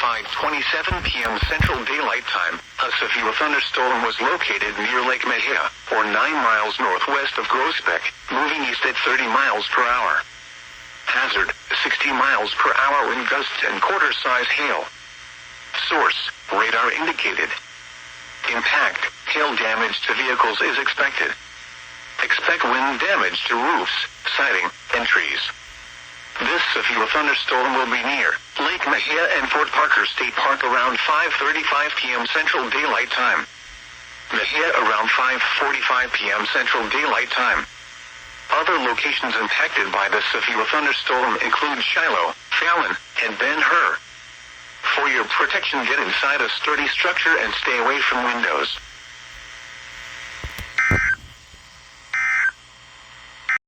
5:27 p.m. Central Daylight Time, a severe thunderstorm was located near Lake Mejia, or 9 miles northwest of Groesbeck, moving east at 30 miles per hour. Hazard, 60 miles per hour wind gusts and quarter-size hail. Source, radar indicated. Impact, hail damage to vehicles is expected. Expect wind damage to roofs, siding, and trees. This severe thunderstorm will be near Lake Mejia and Fort Parker State Park around 5:35 p.m. Central Daylight Time. Mejia around 5:45 p.m. Central Daylight Time. Other locations impacted by the severe thunderstorm include Shiloh, Fallon, and Ben-Hur. For your protection, get inside a sturdy structure and stay away from windows.